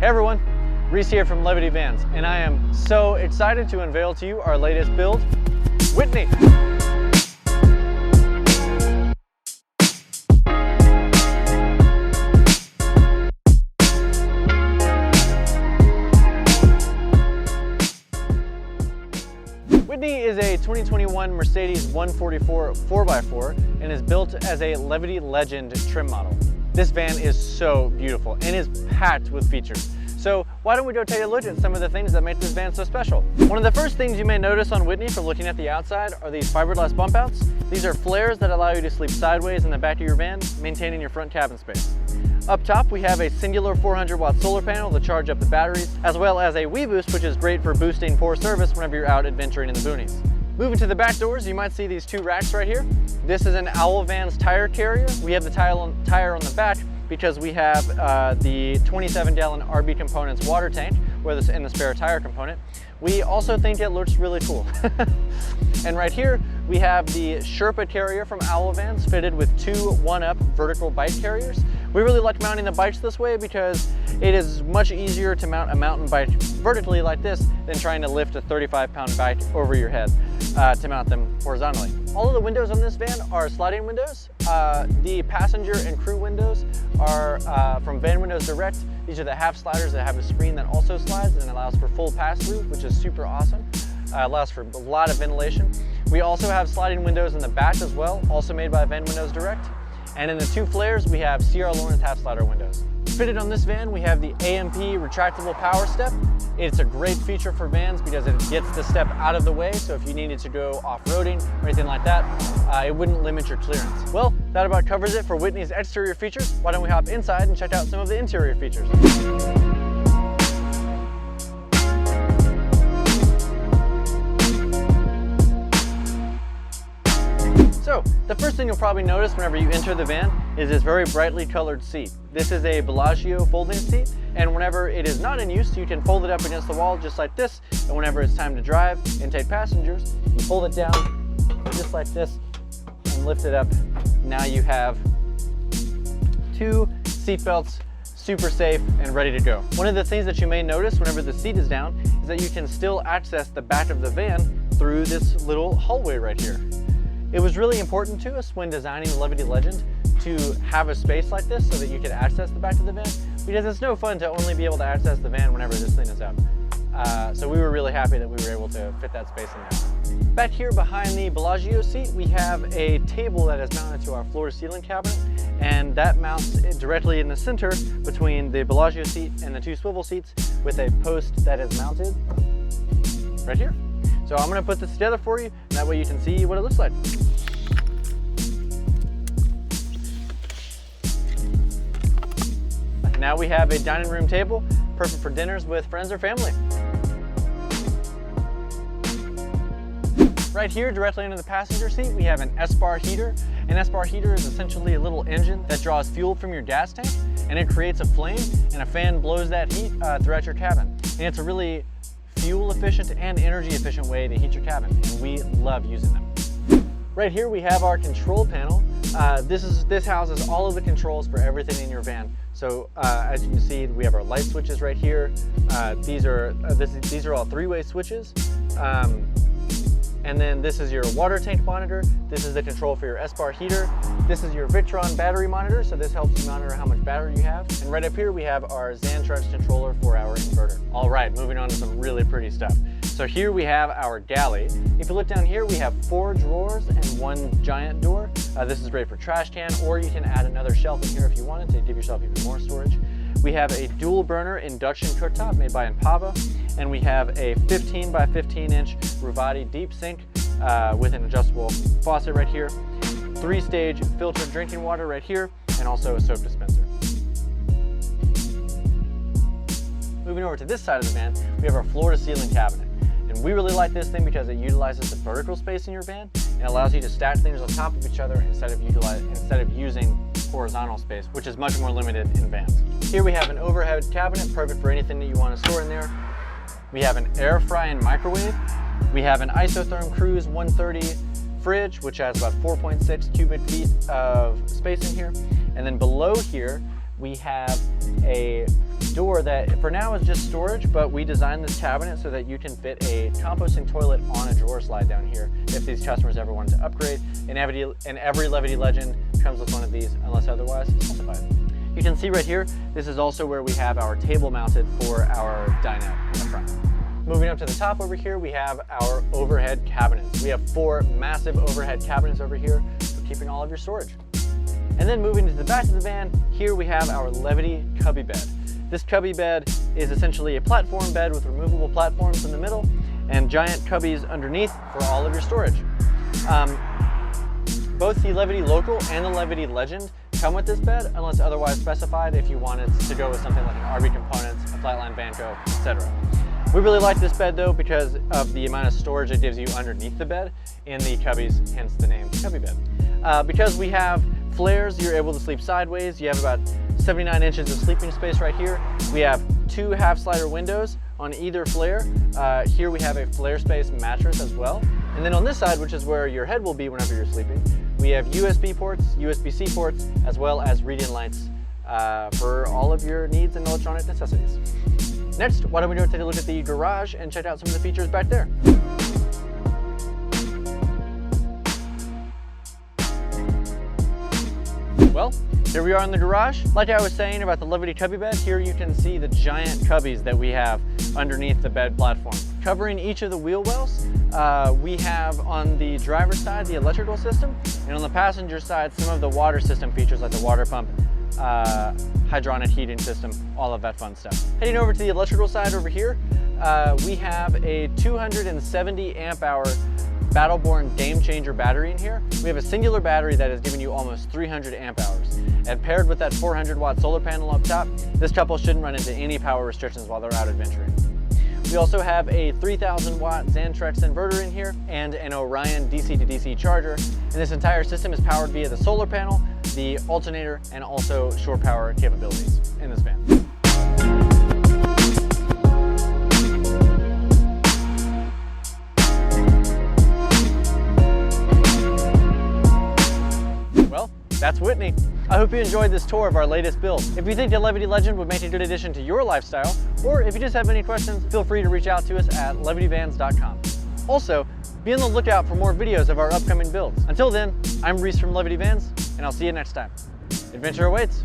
Hey everyone, Reese here from Levity Vans, and I am so excited to unveil to you our latest build, Whitney. Whitney is a 2021 Mercedes 144 4x4 and is built as a Levity Legend trim model. This van is so beautiful and is packed with features. So why don't we go take a look at some of the things that make this van so special. One of the first things you may notice on Whitney from looking at the outside are these fiberglass bump outs. These are flares that allow you to sleep sideways in the back of your van, maintaining your front cabin space. Up top, we have a singular 400-watt solar panel to charge up the batteries, as well as a WeBoost, which is great for boosting poor service whenever you're out adventuring in the boonies. Moving to the back doors, you might see these two racks right here. This is an Owl Vans tire carrier. We have the tire on the back because we have the 27-gallon RB Components water tank in the spare tire component. We also think it looks really cool. And right here, we have the Sherpa carrier from Owl Vans fitted with two 1-up vertical bike carriers. We really like mounting the bikes this way because it is much easier to mount a mountain bike vertically like this than trying to lift a 35-pound bike over your head to mount them horizontally. All of the windows on this van are sliding windows. The passenger and crew windows are from Van Windows Direct. These are the half sliders that have a screen that also slides and allows for full pass-through, which is super awesome. Allows for a lot of ventilation. We also have sliding windows in the back as well, also made by Van Windows Direct. And in the two flares, we have C.R. Lawrence half slider windows. Fitted on this van, we have the AMP retractable power step. It's a great feature for vans because it gets the step out of the way, so if you needed to go off-roading or anything like that, it wouldn't limit your clearance. Well, that about covers it for Whitney's exterior features. Why don't we hop inside and check out some of the interior features. So, the first thing you'll probably notice whenever you enter the van is this very brightly colored seat. This is a Bellagio folding seat, and whenever it is not in use, you can fold it up against the wall just like this, and whenever it's time to drive and take passengers, you fold it down just like this and lift it up. Now you have two seat belts, super safe and ready to go. One of the things that you may notice whenever the seat is down is that you can still access the back of the van through this little hallway right here. It was really important to us when designing the Levity Legend to have a space like this so that you could access the back of the van, because it's no fun to only be able to access the van whenever this thing is up. So we were really happy that we were able to fit that space in there. Back here behind the Bellagio seat, we have a table that is mounted to our floor-to-ceiling cabinet, and that mounts directly in the center between the Bellagio seat and the two swivel seats with a post that is mounted right here. So I'm going to put this together for you, and that way you can see what it looks like. Now we have a dining room table, perfect for dinners with friends or family. Right here, directly into the passenger seat, we have an S-bar heater. An S-bar heater is essentially a little engine that draws fuel from your gas tank, and it creates a flame, and a fan blows that heat throughout your cabin. And it's a really fuel efficient and energy efficient way to heat your cabin, and we love using them. Right here we have our control panel. This houses all of the controls for everything in your van. So as you can see, we have our light switches right here. These are all three-way switches. And then this is your water tank monitor. This is the control for your S-bar heater. This is your Victron battery monitor, so this helps you monitor how much battery you have. And right up here we have our Xantrex controller for our inverter. All right, moving on to some really pretty stuff. So here we have our galley. If you look down here, we have 4 drawers and 1 giant door. This is great for trash can, or you can add another shelf in here if you wanted to give yourself even more storage. We have a dual burner induction cooktop made by Impava, and we have a 15 by 15 inch Ruvati deep sink with an adjustable faucet right here, 3-stage filtered drinking water right here, and also a soap dispenser. Moving over to this side of the van, we have our floor-to-ceiling cabinet. And we really like this thing because it utilizes the vertical space in your van and allows you to stack things on top of each other instead of using horizontal space, which is much more limited in vans. Here we have an overhead cabinet, perfect for anything that you want to store in there. We have an air fry and microwave. We have an Isotherm Cruise 130 fridge, which has about 4.6 cubic feet of space in here. And then below here, we have a door that for now is just storage, but we designed this cabinet so that you can fit a composting toilet on a drawer slide down here if these customers ever wanted to upgrade. And every Levity Legend comes with one of these unless otherwise specified. You can see right here, this is also where we have our table mounted for our dinette in the front. Moving up to the top over here, we have our overhead cabinets. We have 4 massive overhead cabinets over here for keeping all of your storage. And then moving to the back of the van, here we have our Levity Cubby Bed. This cubby bed is essentially a platform bed with removable platforms in the middle and giant cubbies underneath for all of your storage. Both the Levity Local and the Levity Legend come with this bed unless otherwise specified if you wanted to go with something like an RV Components, a Flightline Vanco, etc. We really like this bed though because of the amount of storage it gives you underneath the bed in the cubbies, hence the name Cubby Bed. Because we have flares, you're able to sleep sideways. You have about 79 inches of sleeping space right here. We have 2 half slider windows on either flare. Here we have a flare space mattress as well. And then on this side, which is where your head will be whenever you're sleeping, we have USB ports, USB-C ports, as well as read-in lights for all of your needs and electronic necessities. Next, why don't we go take a look at the garage and check out some of the features back there. Well, here we are in the garage. Like I was saying about the Levity Cubby Bed, here you can see the giant cubbies that we have underneath the bed platform. Covering each of the wheel wells, we have on the driver's side the electrical system, and on the passenger side some of the water system features like the water pump, hydronic heating system, all of that fun stuff. Heading over to the electrical side over here, we have a 270 amp hour Battleborn Game Changer battery in here. We have a singular battery that is giving you almost 300 amp hours. And paired with that 400 watt solar panel up top, this couple shouldn't run into any power restrictions while they're out adventuring. We also have a 3000 watt Xantrex inverter in here and an Orion DC to DC charger. And this entire system is powered via the solar panel, the alternator, and also shore power capabilities in this van. Well, that's Whitney. I hope you enjoyed this tour of our latest build. If you think the Levity Legend would make a good addition to your lifestyle, or if you just have any questions, feel free to reach out to us at levityvans.com. Also, be on the lookout for more videos of our upcoming builds. Until then, I'm Reese from Levity Vans, and I'll see you next time. Adventure awaits.